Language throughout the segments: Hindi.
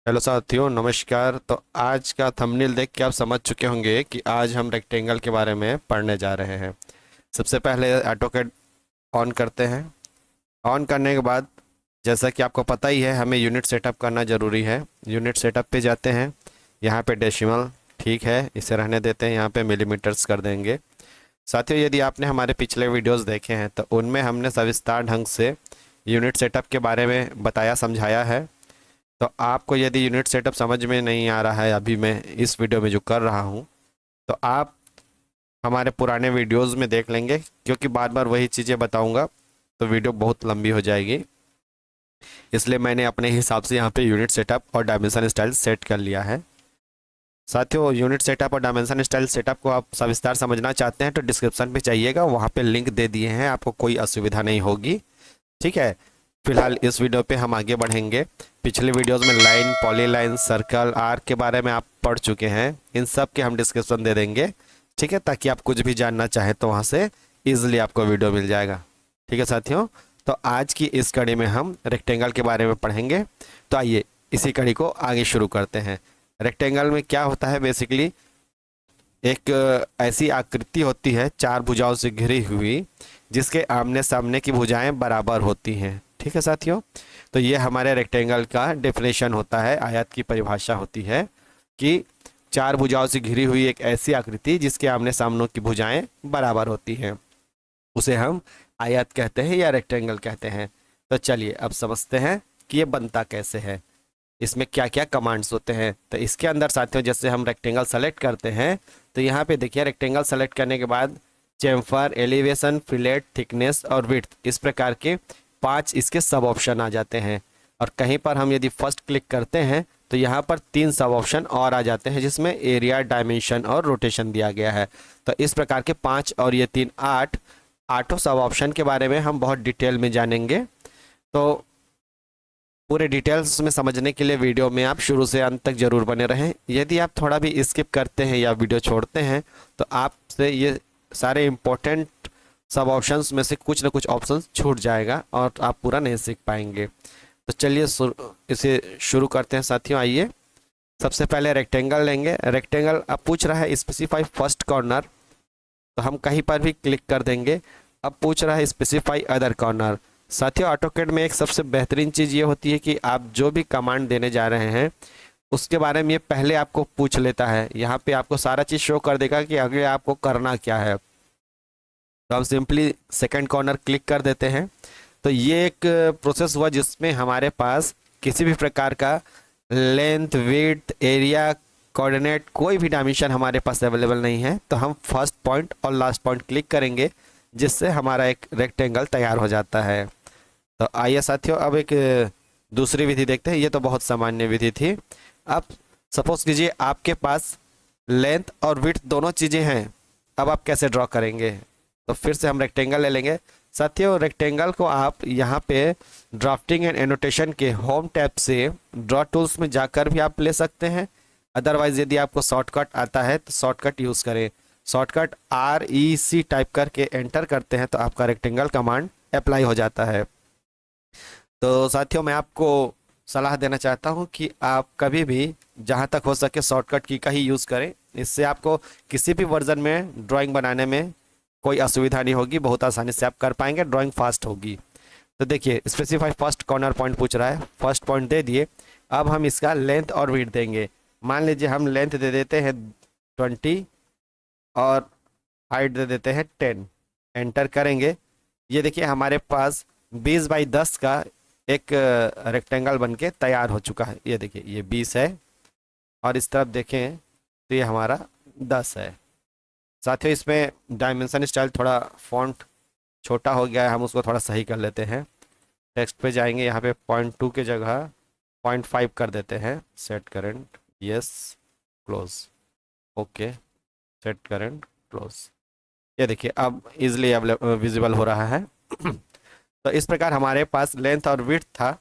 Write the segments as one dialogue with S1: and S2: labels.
S1: हेलो साथियों, नमस्कार। तो आज का थंबनेल देख के आप समझ चुके होंगे कि आज हम रेक्टेंगल के बारे में पढ़ने जा रहे हैं। सबसे पहले ऑटोकैड ऑन करते हैं। ऑन करने के बाद जैसा कि आपको पता ही है, हमें यूनिट सेटअप करना ज़रूरी है। यूनिट सेटअप पे जाते हैं। यहाँ पे डेसिमल ठीक है, इसे रहने देते हैं। यहाँ पे मिलीमीटर्स कर देंगे। साथियों, यदि आपने हमारे पिछले वीडियोस देखे हैं तो उनमें हमने सविस्तार ढंग से यूनिट सेटअप के बारे में बताया समझाया है। तो आपको यदि यूनिट सेटअप समझ में नहीं आ रहा है अभी मैं इस वीडियो में जो कर रहा हूँ, तो आप हमारे पुराने वीडियोस में देख लेंगे, क्योंकि बार बार वही चीज़ें बताऊंगा तो वीडियो बहुत लंबी हो जाएगी। इसलिए मैंने अपने हिसाब से यहाँ पे यूनिट सेटअप और डायमेंशन स्टाइल सेट कर लिया है। साथियों, यूनिट सेटअप और डायमेंशन स्टाइल सेटअप को आप सविस्तार समझना चाहते हैं तो डिस्क्रिप्शन पे जाइएगा, वहाँ पे लिंक दे दिए हैं, आपको कोई असुविधा नहीं होगी। ठीक है। फिलहाल इस वीडियो पे हम आगे बढ़ेंगे। पिछले वीडियोस में लाइन, पॉलीलाइन, सर्कल, आर्क के बारे में आप पढ़ चुके हैं। इन सब के हम डिस्क्रिप्शन दे देंगे। ठीक है, ताकि आप कुछ भी जानना चाहें तो वहाँ से इजीली आपको वीडियो मिल जाएगा। ठीक है साथियों, तो आज की इस कड़ी में हम रेक्टेंगल के बारे में पढ़ेंगे। तो आइए इसी कड़ी को आगे शुरू करते हैं। रेक्टेंगल में क्या होता है? बेसिकली एक ऐसी आकृति होती है चार भुजाओं से घिरी हुई, जिसके आमने सामने की भुजाएं बराबर होती हैं। ठीक है साथियों, तो ये हमारे रेक्टेंगल का डेफिनेशन होता है, आयत की परिभाषा होती है कि चार भुजाओं से घिरी हुई एक ऐसी आकृति जिसके आमने सामने की भुजाएं बराबर होती हैं, उसे हम आयत कहते हैं या रेक्टेंगल कहते हैं। तो चलिए अब समझते हैं कि ये बनता कैसे है, इसमें क्या क्या कमांड्स होते हैं। तो इसके अंदर साथियों, जैसे हम रेक्टेंगल सेलेक्ट करते हैं तो यहाँ पे देखिए, रेक्टेंगल सेलेक्ट करने के बाद चेम्फर, एलिवेशन, फिलेट, थिकनेस और विड्थ, इस प्रकार के 5 इसके सब ऑप्शन आ जाते हैं। और कहीं पर हम यदि फर्स्ट क्लिक करते हैं तो यहाँ पर 3 सब ऑप्शन और आ जाते हैं, जिसमें एरिया, डायमेंशन और रोटेशन दिया गया है। तो इस प्रकार के 5 और ये 3, 8 आठों सब ऑप्शन के बारे में हम बहुत डिटेल में जानेंगे। तो पूरे डिटेल्स में समझने के लिए वीडियो में आप शुरू से अंत तक जरूर बने रहें। यदि आप थोड़ा भी स्किप करते हैं या वीडियो छोड़ते हैं तो आपसे ये सारे इम्पोर्टेंट सब ऑप्शंस में से कुछ ना कुछ ऑप्शंस छूट जाएगा और आप पूरा नहीं सीख पाएंगे। तो चलिए इसे शुरू करते हैं साथियों। आइए, सबसे पहले रेक्टेंगल लेंगे। रेक्टेंगल अब पूछ रहा है स्पेसिफाई फर्स्ट कॉर्नर, तो हम कहीं पर भी क्लिक कर देंगे। अब पूछ रहा है स्पेसिफाई अदर कॉर्नर। साथियों, ऑटोकैड में एक सबसे बेहतरीन चीज़ ये होती है कि आप जो भी कमांड देने जा रहे हैं उसके बारे में ये पहले आपको पूछ लेता है। यहाँ पे आपको सारा चीज़ शो कर देगा कि आगे आपको करना क्या है। तो हम सिंपली सेकंड कॉर्नर क्लिक कर देते हैं। तो ये एक प्रोसेस हुआ जिसमें हमारे पास किसी भी प्रकार का लेंथ, विड्थ, एरिया, कोऑर्डिनेट, कोई भी डायमेंशन हमारे पास अवेलेबल नहीं है। तो हम फर्स्ट पॉइंट और लास्ट पॉइंट क्लिक करेंगे, जिससे हमारा एक रेक्टेंगल तैयार हो जाता है। तो आइए साथियों, अब एक दूसरी विधि देखते हैं। ये तो बहुत सामान्य विधि थी। अब सपोज कीजिए आपके पास लेंथ और विड्थ दोनों चीज़ें हैं। अब आप कैसे ड्रॉ करेंगे? तो फिर से हम रेक्टेंगल ले लेंगे। साथियों, रेक्टेंगल को आप यहाँ पे ड्राफ्टिंग एंड एनोटेशन के होम टैब से ड्रॉ टूल्स में जाकर भी आप ले सकते हैं। अदरवाइज यदि आपको शॉर्टकट आता है तो शॉर्टकट यूज़ करें। शॉर्टकट REC टाइप करके एंटर करते हैं तो आपका रेक्टेंगल कमांड अप्लाई हो जाता है। तो साथियों, मैं आपको सलाह देना चाहता हूं कि आप कभी भी जहां तक हो सके शॉर्टकट की का ही यूज़ करें। इससे आपको किसी भी वर्जन में ड्राइंग बनाने में कोई असुविधा नहीं होगी, बहुत आसानी से आप कर पाएंगे, ड्राइंग फास्ट होगी। तो देखिए, स्पेसिफाई फर्स्ट कॉर्नर पॉइंट पूछ रहा है, फर्स्ट पॉइंट दे दिए। अब हम इसका लेंथ और विड्थ देंगे। मान लीजिए हम लेंथ दे देते हैं 20 और हाइट दे देते हैं 10। एंटर करेंगे। ये देखिए, हमारे पास 20 बाई 10 का एक रेक्टेंगल बनके तैयार हो चुका है। ये देखिए, ये 20 है और इस तरफ देखें तो ये हमारा 10 है। साथियों, इसमें डायमेंशन स्टाइल थोड़ा फॉन्ट छोटा हो गया है, हम उसको थोड़ा सही कर लेते हैं। टेक्स्ट पे जाएंगे, यहाँ पे 0.2 की जगह 0.5 कर देते हैं। Set current, yes, close, okay, set current, close. ये देखिए, अब इजिली विजिबल हो रहा है। तो इस प्रकार हमारे पास लेंथ और विड्थ था,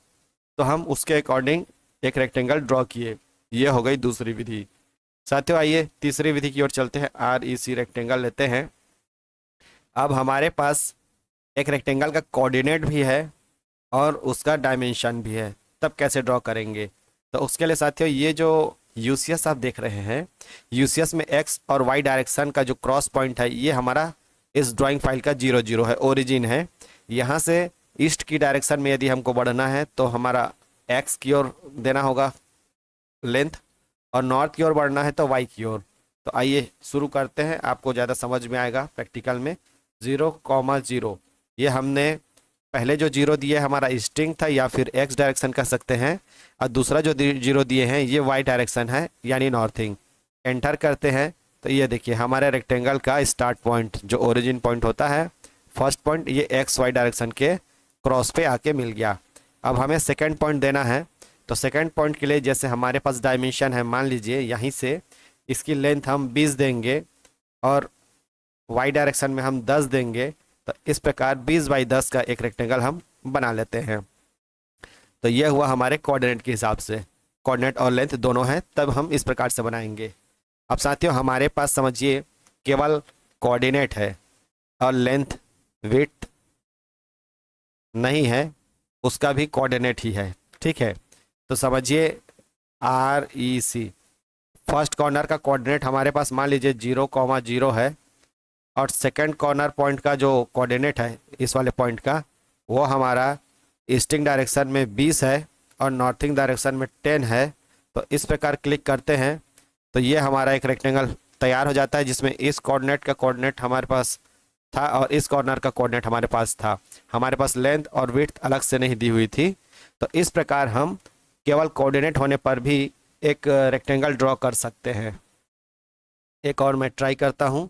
S1: तो हम उसके अकॉर्डिंग एक रेक्टेंगल ड्रॉ किए। ये हो गई दूसरी विधि। साथियों, आइए तीसरी विधि की ओर चलते हैं। REC रेक्टेंगल लेते हैं। अब हमारे पास एक रेक्टेंगल का कोऑर्डिनेट भी है और उसका डायमेंशन भी है। तब कैसे ड्रॉ करेंगे? तो उसके लिए साथियों ये जो यूसीएस आप देख रहे हैं, यूसीएस में एक्स और वाई डायरेक्शन का जो क्रॉस पॉइंट है ये हमारा इस ड्राइंग फाइल का 0 0 है, ओरिजिन है। यहाँ से ईस्ट की डायरेक्शन में यदि हमको बढ़ना है तो हमारा एक्स की ओर देना होगा लेंथ, और नॉर्थ की ओर बढ़ना है तो वाई की ओर। तो आइए शुरू करते हैं, आपको ज़्यादा समझ में आएगा प्रैक्टिकल में। 0, 0 ये हमने पहले जो जीरो दिए हमारा ईस्टिंग था या फिर एक्स डायरेक्शन कह सकते हैं, और दूसरा जो जीरो दिए हैं ये वाई डायरेक्शन है यानी नॉर्थिंग। एंटर करते हैं तो ये देखिए हमारे रेक्टेंगल का स्टार्ट पॉइंट जो ओरिजिन पॉइंट होता है, फर्स्ट पॉइंट ये एक्स वाई डायरेक्शन के क्रॉस पे आके मिल गया। अब हमें सेकेंड पॉइंट देना है, तो सेकेंड पॉइंट के लिए जैसे हमारे पास डायमेंशन है, मान लीजिए यहीं से इसकी लेंथ हम 20 देंगे और वाई डायरेक्शन में हम 10 देंगे, तो इस प्रकार 20 बाई 10 का एक रेक्टेंगल हम बना लेते हैं। तो यह हुआ हमारे कोऑर्डिनेट के हिसाब से, कोऑर्डिनेट और लेंथ दोनों हैं, तब हम इस प्रकार से बनाएंगे। अब साथियों हमारे पास समझिए केवल कोऑर्डिनेट है और लेंथ विड्थ नहीं है, उसका भी कोऑर्डिनेट ही है, ठीक है। तो समझिए REC फर्स्ट कॉर्नर का कोऑर्डिनेट हमारे पास मान लीजिए 0, 0 है, और सेकंड कॉर्नर पॉइंट का जो कोऑर्डिनेट है इस वाले पॉइंट का वो हमारा ईस्टिंग डायरेक्शन में 20 है और नॉर्थिंग डायरेक्शन में 10 है। तो इस प्रकार क्लिक करते हैं तो ये हमारा एक रेक्टेंगल तैयार हो जाता है, जिसमें इस कोऑर्डिनेट का कोऑर्डिनेट हमारे पास था और इस कॉर्नर का कोऑर्डिनेट हमारे पास था। हमारे पास लेंथ और विड्थ अलग से नहीं दी हुई थी। तो इस प्रकार हम केवल कोऑर्डिनेट होने पर भी एक रेक्टेंगल ड्रॉ कर सकते हैं। एक और मैं ट्राई करता हूँ,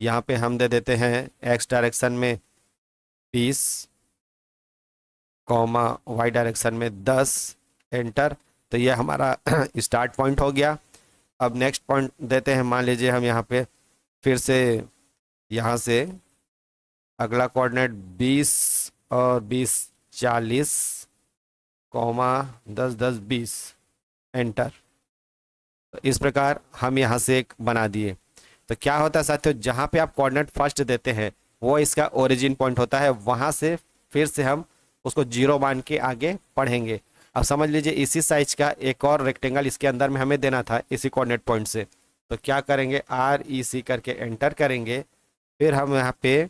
S1: यहाँ पे हम दे देते हैं एक्स डायरेक्शन में 20, वाई डायरेक्शन में 10, एंटर। तो ये हमारा स्टार्ट पॉइंट हो गया। अब नेक्स्ट पॉइंट देते हैं, मान लीजिए हम यहाँ पे फिर से यहाँ से अगला कोऑर्डिनेट 20 और 20, 40, 10, 10, 20, एंटर। तो इस प्रकार हम यहाँ से एक बना दिए। तो क्या होता है साथियों, जहाँ पे आप कोऑर्डिनेट फर्स्ट देते हैं वो इसका ओरिजिन पॉइंट होता है, वहाँ से फिर से हम उसको 0 मान के आगे बढ़ेंगे। अब समझ लीजिए इसी साइज का एक और रेक्टेंगल इसके अंदर में हमें देना था इसी कोऑर्डिनेट पॉइंट से। तो क्या करेंगे, REC करके एंटर करेंगे। फिर हम यहाँ पे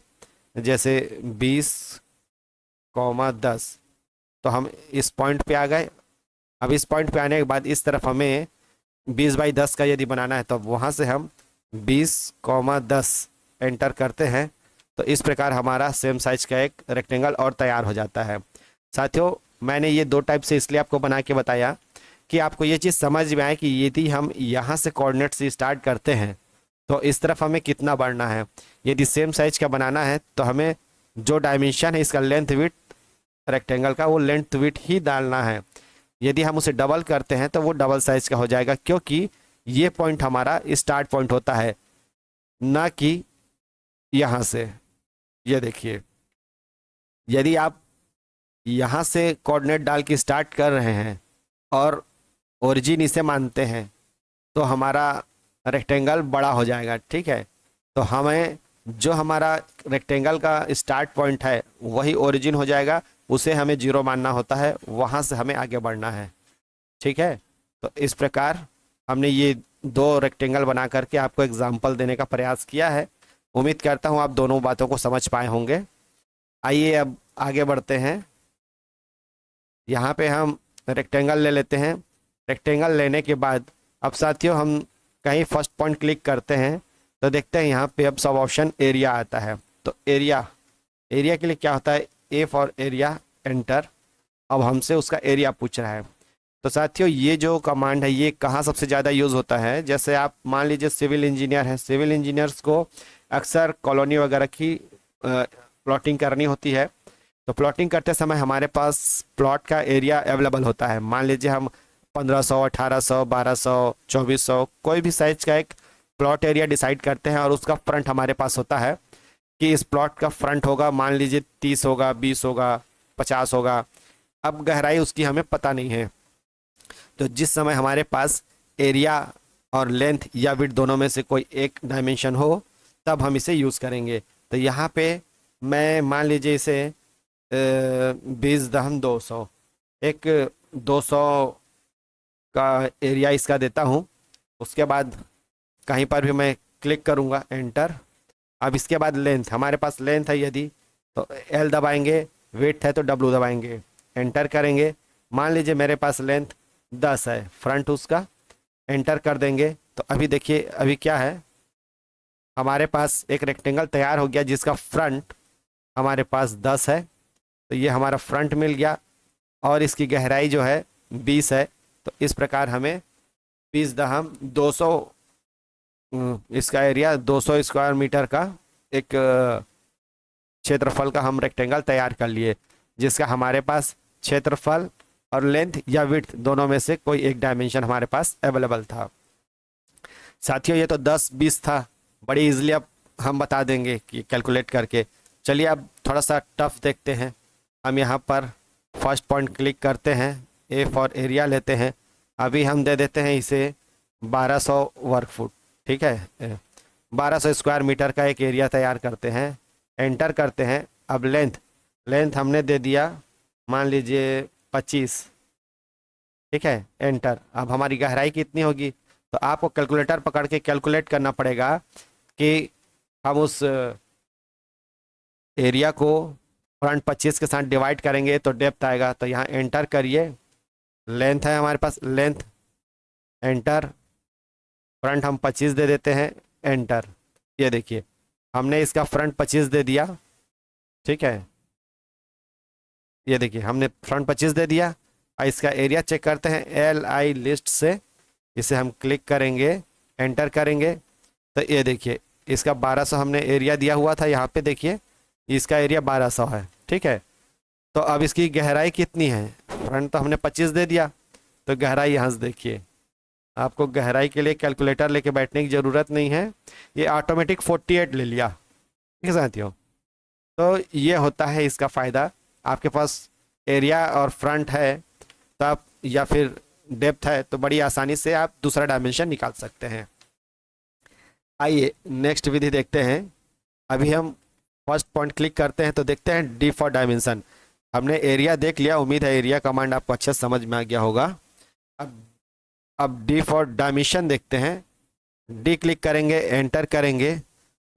S1: जैसे 20, 10, तो हम इस पॉइंट पे आ गए। अब इस पॉइंट पे आने के बाद इस तरफ हमें 20 बाई 10 का यदि बनाना है तो वहाँ से हम 20, 10 एंटर करते हैं। तो इस प्रकार हमारा सेम साइज का एक रेक्टेंगल और तैयार हो जाता है। साथियों मैंने ये दो टाइप से इसलिए आपको बना के बताया कि आपको ये चीज़ समझ में आए कि यदि हम यहाँ से कोऑर्डिनेट से स्टार्ट करते हैं तो इस तरफ हमें कितना बढ़ना है। यदि सेम साइज का बनाना है तो हमें जो डायमेंशन है इसका लेंथ विड्थ रेक्टेंगल का, वो लेंथ विड्थ ही डालना है। यदि हम उसे डबल करते हैं तो वो डबल साइज का हो जाएगा, क्योंकि ये पॉइंट हमारा स्टार्ट पॉइंट होता है, ना कि यहाँ से। ये देखिए यदि आप यहाँ से कोऑर्डिनेट डाल के स्टार्ट कर रहे हैं और ओरिजिन इसे मानते हैं तो हमारा रेक्टेंगल बड़ा हो जाएगा, ठीक है। तो हमें जो हमारा रेक्टेंगल का स्टार्ट पॉइंट है वही ओरिजिन हो जाएगा, उसे हमें 0 मानना होता है, वहाँ से हमें आगे बढ़ना है, ठीक है। तो इस प्रकार हमने ये दो रेक्टेंगल बना करके आपको एग्जाम्पल देने का प्रयास किया है। उम्मीद करता हूँ आप दोनों बातों को समझ पाए होंगे। आइए अब आगे बढ़ते हैं। यहाँ पे हम रेक्टेंगल ले लेते हैं। रेक्टेंगल लेने के बाद अब साथियों हम कहीं फर्स्ट पॉइंट क्लिक करते हैं तो देखते हैं यहाँ पे अब सब ऑप्शन एरिया आता है। तो एरिया के लिए क्या होता है, ए फॉर एरिया, एंटर। अब हमसे उसका एरिया पूछ रहा है। तो साथियों ये जो कमांड है ये कहाँ सबसे ज़्यादा यूज़ होता है, जैसे आप मान लीजिए सिविल इंजीनियर हैं, सिविल इंजीनियर्स को अक्सर कॉलोनी वगैरह की प्लॉटिंग करनी होती है। तो प्लॉटिंग करते समय हमारे पास प्लॉट का एरिया अवेलेबल होता है। मान लीजिए हम 1500, 1800, 1200, 2400 कोई भी साइज का एक प्लॉट एरिया डिसाइड करते हैं, और उसका फ्रंट हमारे पास होता है कि इस प्लॉट का फ्रंट होगा मान लीजिए 30 होगा, 20 होगा, 50 होगा। अब गहराई उसकी हमें पता नहीं है। तो जिस समय हमारे पास एरिया और लेंथ या विड्थ दोनों में से कोई एक डायमेंशन हो तब हम इसे यूज़ करेंगे। तो यहाँ पे मैं मान लीजिए इसे 20 दहम 200, एक 200 का एरिया इसका देता हूँ। उसके बाद कहीं पर भी मैं क्लिक करूँगा, एंटर। अब इसके बाद लेंथ, हमारे पास लेंथ है यदि, तो एल दबाएंगे, विड्थ है तो डब्लू दबाएंगे, एंटर करेंगे। मान लीजिए मेरे पास लेंथ 10 है, फ्रंट उसका, एंटर कर देंगे। तो अभी देखिए अभी क्या है, हमारे पास एक रेक्टेंगल तैयार हो गया जिसका फ्रंट हमारे पास 10 है। तो ये हमारा फ्रंट मिल गया और इसकी गहराई जो है 20 है। तो इस प्रकार हमें 20 दहम 200, इसका एरिया 200 स्क्वायर मीटर का एक क्षेत्रफल का हम रेक्टेंगल तैयार कर लिए, जिसका हमारे पास क्षेत्रफल और लेंथ या विड्थ दोनों में से कोई एक डायमेंशन हमारे पास अवेलेबल था। साथियों ये तो 10-20 था, बड़ी इजीली अब हम बता देंगे कि कैलकुलेट करके। चलिए अब थोड़ा सा टफ देखते हैं। हम यहाँ पर फर्स्ट पॉइंट क्लिक करते हैं, ए फॉर एरिया लेते हैं। अभी हम दे देते हैं इसे 1200 वर्ग फुट, ठीक है, 1200 स्क्वायर मीटर का एक एरिया तैयार करते हैं, एंटर करते हैं। अब लेंथ, लेंथ हमने दे दिया मान लीजिए 25, ठीक है, एंटर। अब हमारी गहराई कितनी होगी, तो आपको कैलकुलेटर पकड़ के कैलकुलेट करना पड़ेगा कि हम उस एरिया को फ्रंट 25 के साथ डिवाइड करेंगे तो डेप्थ आएगा। तो यहाँ एंटर करिए, लेंथ है हमारे पास, लेंथ, एंटर, फ्रंट हम 25 दे देते हैं, एंटर। ये देखिए हमने इसका फ्रंट 25 दे दिया, ठीक है, ये देखिए हमने फ्रंट 25 दे दिया। और इसका एरिया चेक करते हैं LI लिस्ट से, इसे हम क्लिक करेंगे, एंटर करेंगे। तो ये देखिए इसका 1200 हमने एरिया दिया हुआ था, यहाँ पे देखिए इसका एरिया 1200 है, ठीक है। तो अब इसकी गहराई कितनी है, फ्रंट तो हमने 25 दे दिया, तो गहराई यहाँ से देखिए, आपको गहराई के लिए कैलकुलेटर लेके बैठने की ज़रूरत नहीं है, ये ऑटोमेटिक 48 ले लिया, ठीक है साथियों। तो ये होता है इसका फ़ायदा, आपके पास एरिया और फ्रंट है तो आप, या फिर डेप्थ है तो बड़ी आसानी से आप दूसरा डायमेंशन निकाल सकते हैं। आइए नेक्स्ट विधि देखते हैं। अभी हम फर्स्ट पॉइंट क्लिक करते हैं तो देखते हैं डी फॉर डायमेंशन। हमने एरिया देख लिया, उम्मीद है एरिया कमांड आपको अच्छे से समझ में आ गया होगा। अब डी फॉर डायमेंशन देखते हैं, डी क्लिक करेंगे, एंटर करेंगे।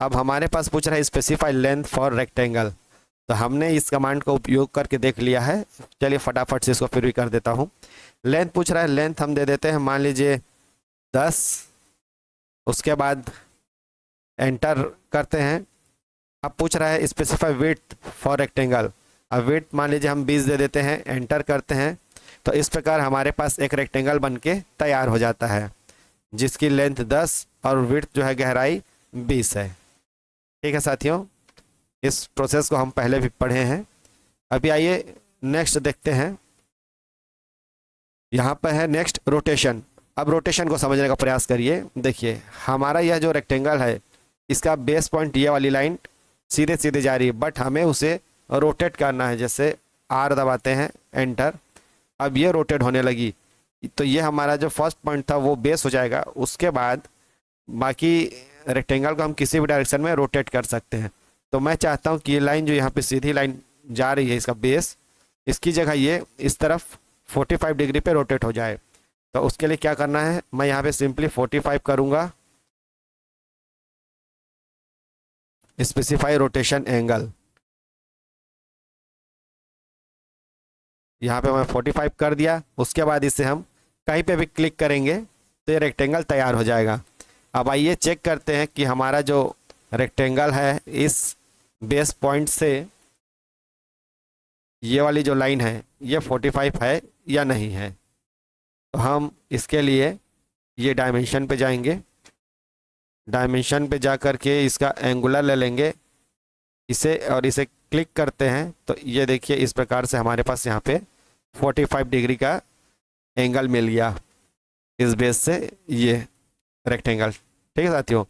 S1: अब हमारे पास पूछ रहा है स्पेसिफाई लेंथ फॉर रेक्टेंगल, तो हमने इस कमांड का उपयोग करके देख लिया है। चलिए फटाफट से इसको फिर भी कर देता हूँ। लेंथ पूछ रहा है, लेंथ हम दे देते हैं मान लीजिए 10, उसके बाद एंटर करते हैं। अब पूछ रहा है स्पेसिफाई विड्थ फॉर रेक्टेंगल, अब विड्थ मान लीजिए हम 20 दे देते हैं, एंटर करते हैं। तो इस प्रकार हमारे पास एक रेक्टेंगल बन के तैयार हो जाता है जिसकी लेंथ 10 और विड्थ जो है गहराई 20 है, ठीक है साथियों। इस प्रोसेस को हम पहले भी पढ़े हैं। अभी आइए नेक्स्ट देखते हैं। यहाँ पर है नेक्स्ट रोटेशन। अब रोटेशन को समझने का प्रयास करिए। देखिए हमारा यह जो रेक्टेंगल है इसका बेस पॉइंट ये वाली लाइन सीधे सीधे जा रही है, बट हमें उसे रोटेट करना है। जैसे R दबाते हैं, एंटर, अब ये रोटेट होने लगी। तो ये हमारा जो फर्स्ट पॉइंट था वो बेस हो जाएगा। उसके बाद बाकी रेक्टेंगल को हम किसी भी डायरेक्शन में रोटेट कर सकते हैं। तो मैं चाहता हूँ कि ये लाइन जो यहाँ पे सीधी लाइन जा रही है इसका बेस, इसकी जगह ये इस तरफ 45 डिग्री पे रोटेट हो जाए। तो उसके लिए क्या करना है, मैं यहाँ पे सिंपली 45 करूँगा, स्पेसिफाई रोटेशन एंगल। यहाँ पे मैं 45 कर दिया। उसके बाद इसे हम कहीं पे भी क्लिक करेंगे तो ये रेक्टेंगल तैयार हो जाएगा। अब आइए चेक करते हैं कि हमारा जो रेक्टेंगल है इस बेस पॉइंट से ये वाली जो लाइन है ये 45 है या नहीं है। तो हम इसके लिए ये डायमेंशन पे जाएंगे, डायमेंशन पे जा कर के इसका एंगुलर ले लेंगे इसे, और इसे क्लिक करते हैं तो ये देखिए इस प्रकार से हमारे पास यहाँ पे 45 डिग्री का एंगल मिल गया इस बेस से ये रेक्टेंगल, ठीक है साथियों।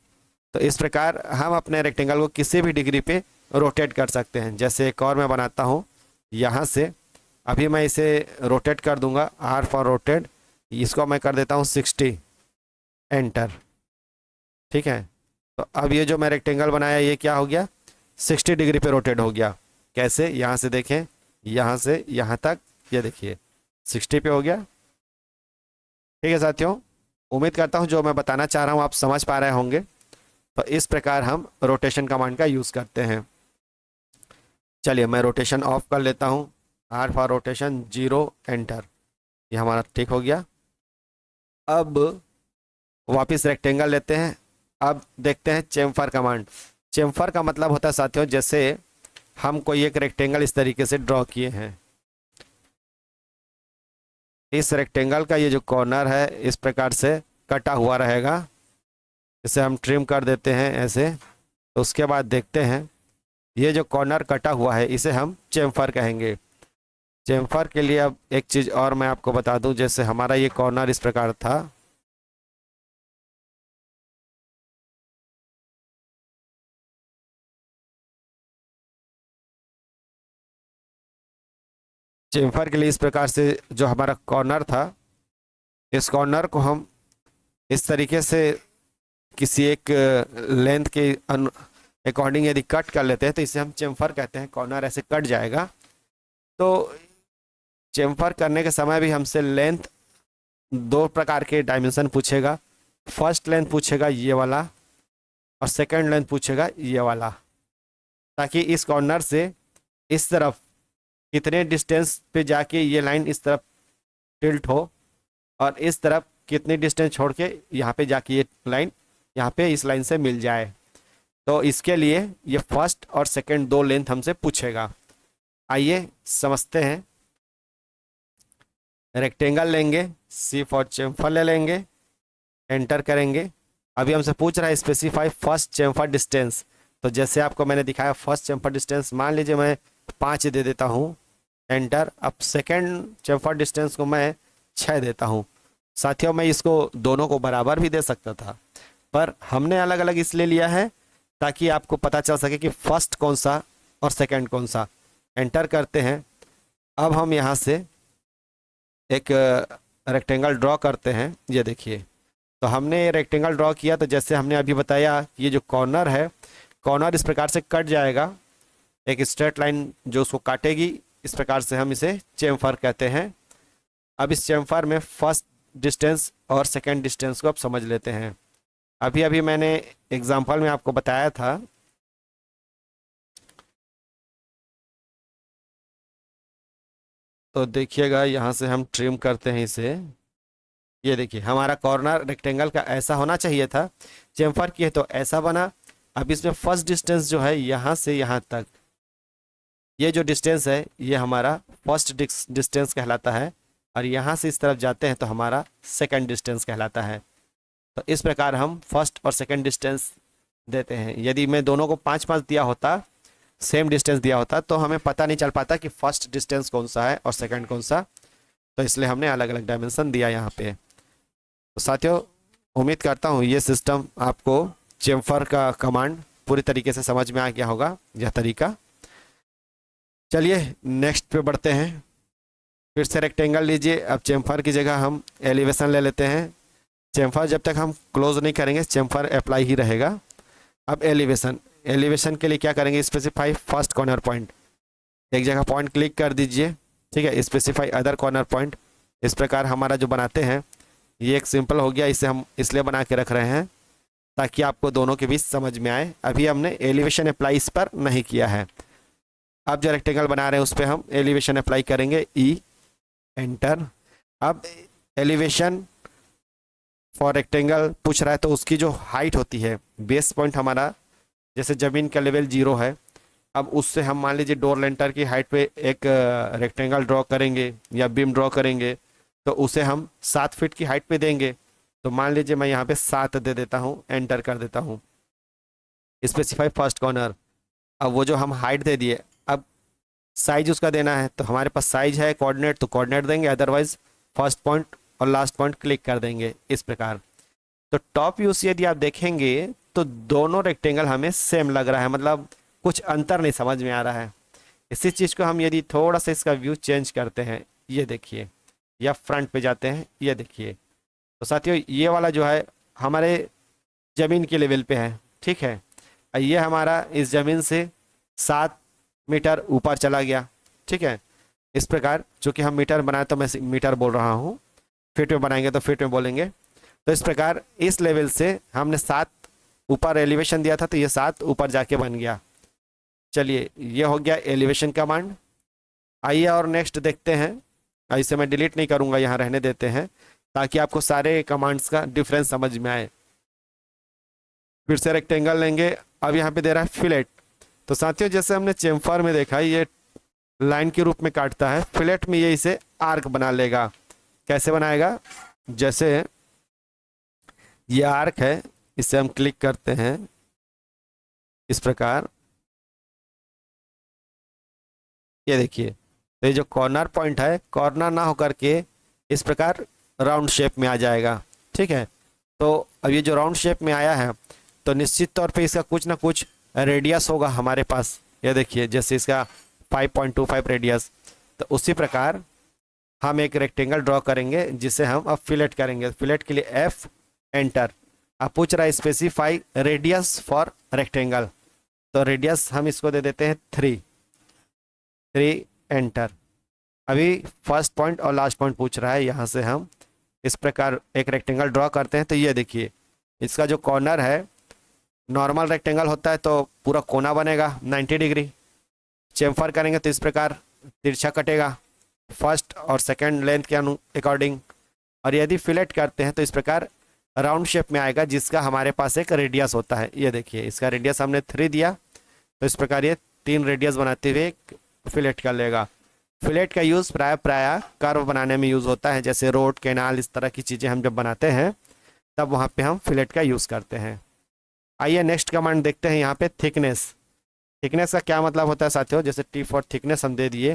S1: तो इस प्रकार हम अपने रेक्टेंगल को किसी भी डिग्री पे रोटेट कर सकते हैं। जैसे एक और मैं बनाता हूँ यहाँ से, अभी मैं इसे रोटेट कर दूंगा, R फॉर रोटेट, इसको मैं कर देता हूँ 60, एंटर, ठीक है। तो अब ये जो मैं रेक्टेंगल बनाया ये क्या हो गया, 60 डिग्री पे रोटेट हो गया। कैसे, यहाँ से देखें, यहाँ से यहाँ तक, ये देखिए 60 पे हो गया, ठीक है साथियों, उम्मीद करता हूँ जो मैं बताना चाह रहा हूँ आप समझ पा रहे होंगे। तो इस प्रकार हम रोटेशन कमांड का यूज़ करते हैं। चलिए मैं रोटेशन ऑफ कर लेता हूँ। R for rotation 0, enter. ये हमारा ठीक हो गया। अब वापस रेक्टेंगल लेते हैं। अब देखते हैं चेम्फर कमांड। चेम्फर का मतलब होता है साथियों, जैसे हम कोई एक रेक्टेंगल इस तरीके से ड्रॉ किए हैं, इस रेक्टेंगल का ये जो कॉर्नर है इस प्रकार से कटा हुआ रहेगा। इसे हम ट्रिम कर देते हैं ऐसे। तो उसके बाद देखते हैं ये जो कॉर्नर कटा हुआ है इसे हम चेम्फर कहेंगे। चेम्फर के लिए अब एक चीज़ और मैं आपको बता दूं, जैसे हमारा ये कॉर्नर इस प्रकार था, चेम्फर के लिए इस प्रकार से जो हमारा कॉर्नर था, इस कॉर्नर को हम इस तरीके से किसी एक लेंथ के अकॉर्डिंग यदि कट कर लेते हैं तो इसे हम चेम्फर कहते हैं। कॉर्नर ऐसे कट जाएगा। तो चेम्फर करने के समय भी हमसे लेंथ दो प्रकार के डायमेंशन पूछेगा। फर्स्ट लेंथ पूछेगा ये वाला, और सेकंड लेंथ पूछेगा ये वाला, ताकि इस कॉर्नर से इस तरफ कितने डिस्टेंस पे जाके ये लाइन इस तरफ टिल्ट हो, और इस तरफ कितनी डिस्टेंस छोड़ के यहाँ पे जाके ये लाइन यहाँ पे इस लाइन से मिल जाए। तो इसके लिए ये फर्स्ट और सेकंड दो लेंथ हमसे पूछेगा। आइए समझते हैं। रेक्टेंगल लेंगे, सी फॉर चेम्फर ले लेंगे, एंटर करेंगे। अभी हमसे पूछ रहा है स्पेसिफाई फर्स्ट चेम्फर डिस्टेंस। तो जैसे आपको मैंने दिखाया फर्स्ट चेम्फर डिस्टेंस मान लीजिए मैं 5 दे देता हूँ, एंटर। अब सेकंड चेम्फर डिस्टेंस को मैं 6 देता हूँ। साथियों मैं इसको दोनों को बराबर भी दे सकता था, पर हमने अलग अलग इसलिए लिया है ताकि आपको पता चल सके कि फर्स्ट कौन सा और सेकंड कौन सा। एंटर करते हैं। अब हम यहाँ से एक रेक्टेंगल ड्रॉ करते हैं। ये देखिए, तो हमने रेक्टेंगल ड्रॉ किया, तो जैसे हमने अभी बताया ये जो कॉर्नर है, कॉर्नर इस प्रकार से कट जाएगा। एक स्ट्रेट लाइन जो उसको काटेगी, इस प्रकार से हम इसे चेम्फर कहते हैं। अब इस चेम्फर में फर्स्ट डिस्टेंस और सेकंड डिस्टेंस को अब समझ लेते हैं। अभी अभी मैंने एग्जांपल में आपको बताया था, तो देखिएगा यहाँ से हम ट्रिम करते हैं इसे। ये देखिए हमारा कॉर्नर रेक्टेंगल का ऐसा होना चाहिए था, चेम्फर किए तो ऐसा बना। अब इसमें फर्स्ट डिस्टेंस जो है यहाँ से यहाँ तक, ये जो डिस्टेंस है ये हमारा फर्स्ट डिस्टेंस कहलाता है, और यहाँ से इस तरफ जाते हैं तो हमारा सेकंड डिस्टेंस कहलाता है। तो इस प्रकार हम फर्स्ट और सेकंड डिस्टेंस देते हैं। यदि मैं दोनों को 5-5 दिया होता, सेम डिस्टेंस दिया होता, तो हमें पता नहीं चल पाता कि फर्स्ट डिस्टेंस कौन सा है और सेकंड कौन सा। तो इसलिए हमने अलग अलग डायमेंशन दिया यहाँ पे। तो साथियों उम्मीद करता हूँ ये सिस्टम आपको चेम्फर का कमांड पूरी तरीके से समझ में आ गया होगा, यह तरीका। चलिए नेक्स्ट पे बढ़ते हैं। फिर से रेक्टेंगल लीजिए। अब चेम्फर की जगह हम एलिवेशन ले लेते हैं। चेम्फर जब तक हम क्लोज नहीं करेंगे चेम्फर अप्लाई ही रहेगा। अब एलिवेशन, एलिवेशन के लिए क्या करेंगे, स्पेसिफाई फर्स्ट कॉर्नर पॉइंट। एक जगह पॉइंट क्लिक कर दीजिए, ठीक है। Specify other corner point. इस प्रकार हमारा जो बनाते हैं ये एक सिंपल हो गया। इसे हम इसलिए बना के रख रहे हैं ताकि आपको दोनों के बीच समझ में आए। अभी हमने एलिवेशन अप्लाई इस पर नहीं किया है। अब जो रेक्टेंगल बना रहे हैं उस पर हम एलिवेशन अप्लाई करेंगे, ई, एंटर। अब एलिवेशन फॉर रेक्टेंगल पूछ रहा है, तो उसकी जो हाइट होती है, बेस पॉइंट हमारा जैसे ज़मीन का लेवल 0 है, अब उससे हम मान लीजिए डोर लेंटर की हाइट पे एक रेक्टेंगल ड्रॉ करेंगे या बीम ड्रॉ करेंगे, तो उसे हम 7 फीट की हाइट पे देंगे। तो मान लीजिए मैं यहाँ पे 7 दे देता हूँ, एंटर कर देता हूँ। Specify first corner. अब वो जो हम हाइट दे दिए, अब साइज उसका देना है, तो हमारे पास साइज है कोऑर्डिनेट, तो कोऑर्डिनेट देंगे, अदरवाइज फर्स्ट पॉइंट और लास्ट पॉइंट क्लिक कर देंगे इस प्रकार। तो टॉप व्यू से यदि आप देखेंगे तो दोनों रेक्टेंगल हमें सेम लग रहा है, मतलब कुछ अंतर नहीं समझ में आ रहा है। इसी चीज़ को हम यदि थोड़ा सा इसका व्यू चेंज करते हैं, ये देखिए, या फ्रंट पे जाते हैं, ये देखिए, तो साथियों ये वाला जो है हमारे ज़मीन के लेवल पे है, ठीक है। ये हमारा इस ज़मीन से 7 मीटर ऊपर चला गया, ठीक है। इस प्रकार, चूँकि हम मीटर बनाए तो मैं मीटर बोल रहा हूँ। फीट में बनाएंगे तो फीट में बोलेंगे। तो इस प्रकार इस लेवल से हमने 7 ऊपर एलिवेशन दिया था, तो ये 7 ऊपर जाके बन गया। चलिए ये हो गया एलिवेशन कमांड। आइए और नेक्स्ट देखते हैं। ऐसे मैं डिलीट नहीं करूँगा, यहाँ रहने देते हैं ताकि आपको सारे कमांड्स का डिफरेंस समझ में आए। फिर से रेक्टेंगल लेंगे, अब यहाँ पे दे रहा है फिलेट। तो साथियों जैसे हमने चेम्फर में देखा ये लाइन के रूप में काटता है, फिलेट में ये इसे आर्क बना लेगा। कैसे बनाएगा? जैसे ये आर्क है, इसे हम क्लिक करते हैं इस प्रकार, ये देखिए। तो ये जो कॉर्नर पॉइंट है, कॉर्नर ना होकर के इस प्रकार राउंड शेप में आ जाएगा। ठीक है, तो अब ये जो राउंड शेप में आया है तो निश्चित तौर पे इसका कुछ ना कुछ रेडियस होगा हमारे पास। ये देखिए जैसे इसका 5.25 रेडियस। तो उसी प्रकार हम एक रेक्टेंगल ड्रॉ करेंगे जिसे हम अब फिलेट करेंगे। फिलेट के लिए F एंटर। अब पूछ रहा है स्पेसिफाई रेडियस फॉर रेक्टेंगल, तो रेडियस हम इसको दे देते हैं 3 एंटर। अभी फर्स्ट पॉइंट और लास्ट पॉइंट पूछ रहा है, यहाँ से हम इस प्रकार एक रेक्टेंगल ड्रॉ करते हैं। तो ये देखिए इसका जो कॉर्नर है, नॉर्मल रेक्टेंगल होता है तो पूरा कोना बनेगा 90 डिग्री। चेम्फर करेंगे तो इस प्रकार तिरछा कटेगा फर्स्ट और सेकंड लेंथ के अकॉर्डिंग। और यदि फिलेट करते हैं तो इस प्रकार राउंड शेप में आएगा जिसका हमारे पास एक रेडियस होता है। ये देखिए इसका रेडियस हमने 3 दिया, तो इस प्रकार ये 3 रेडियस बनाते हुए फिलेट कर लेगा। फिलेट का यूज़ प्राय कर्व बनाने में यूज़ होता है, जैसे रोड, कैनाल, इस तरह की चीज़ें हम जब बनाते हैं तब वहाँ पे हम फिलेट का यूज़ करते हैं। आइए नेक्स्ट कमांड देखते हैं। यहाँ पे थिकनेस। थिकनेस का क्या मतलब होता है साथियों? जैसे T फॉर थिकनेस हम दे दिए,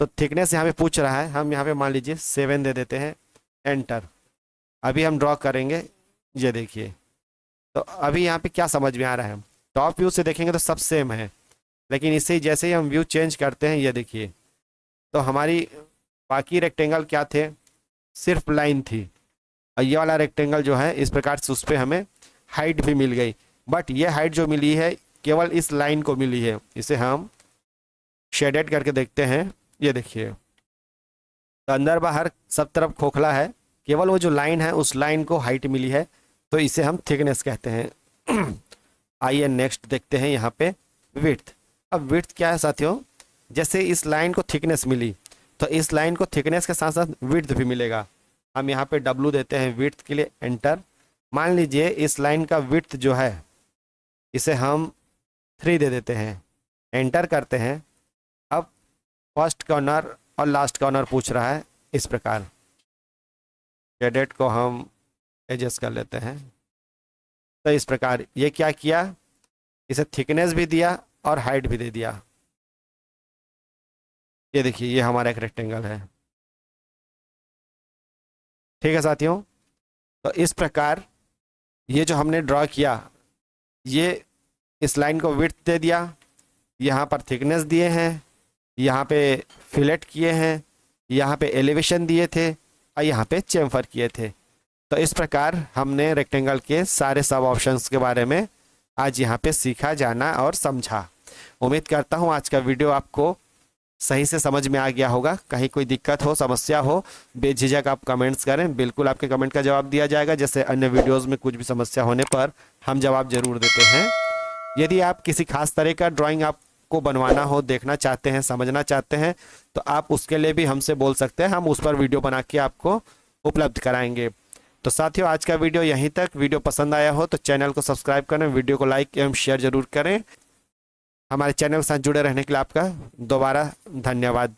S1: तो थिकनेस यहाँ पे पूछ रहा है, हम यहाँ पे मान लीजिए 7 दे देते हैं, एंटर। अभी हम ड्रॉ करेंगे, ये देखिए। तो अभी यहाँ पे क्या समझ में आ रहा है? टॉप व्यू से देखेंगे तो सब सेम है, लेकिन इससे जैसे ही हम व्यू चेंज करते हैं, ये देखिए, तो हमारी बाकी रेक्टेंगल क्या थे? सिर्फ लाइन थी। और ये वाला रेक्टेंगल जो है इस प्रकार से उस पर हमें हाइट भी मिल गई, बट ये हाइट जो मिली है केवल इस लाइन को मिली है। इसे हम शेडेड करके देखते हैं, ये देखिए। तो अंदर बाहर सब तरफ खोखला है, केवल वो जो लाइन है उस लाइन को हाइट मिली है, तो इसे हम थिकनेस कहते हैं। आइए नेक्स्ट देखते हैं यहाँ पे विड्थ। अब विड्थ क्या है साथियों? जैसे इस लाइन को थिकनेस मिली तो इस लाइन को थिकनेस के साथ साथ विड्थ भी मिलेगा। हम यहाँ पे W देते हैं विड्थ के लिए, एंटर। मान लीजिए इस लाइन का विड्थ जो है इसे हम 3 दे देते हैं, एंटर करते हैं। अब फर्स्ट कॉर्नर और लास्ट कॉर्नर पूछ रहा है इस प्रकार। शेडेड को हम एडजस्ट कर लेते हैं। तो इस प्रकार ये क्या किया? इसे थिकनेस भी दिया और हाइट भी दे दिया। ये देखिए ये हमारा एक रेक्टेंगल है। ठीक है साथियों, तो इस प्रकार ये जो हमने ड्रॉ किया, ये इस लाइन को विड्थ दे दिया, यहाँ पर थिकनेस दिए हैं, यहाँ पे फिलेट किए हैं, यहाँ पे एलिवेशन दिए थे और यहाँ पे चेम्फर किए थे। तो इस प्रकार हमने रेक्टेंगल के सारे सब ऑप्शंस के बारे में आज यहाँ पे सीखा, जाना और समझा। उम्मीद करता हूँ आज का वीडियो आपको सही से समझ में आ गया होगा। कहीं कोई दिक्कत हो, समस्या हो, बेझिझक आप कमेंट्स करें, बिल्कुल आपके कमेंट का जवाब दिया जाएगा। जैसे अन्य वीडियोस में कुछ भी समस्या होने पर हम जवाब जरूर देते हैं। यदि आप किसी खास तरह का ड्राइंग आपको बनवाना हो, देखना चाहते हैं, समझना चाहते हैं, तो आप उसके लिए भी हमसे बोल सकते हैं, हम उस पर वीडियो बना के आपको उपलब्ध कराएंगे। तो साथियों आज का वीडियो यहीं तक। वीडियो पसंद आया हो तो चैनल को सब्सक्राइब करें, वीडियो को लाइक एवं शेयर जरूर करें। हमारे चैनल के साथ जुड़े रहने के लिए आपका दोबारा धन्यवाद।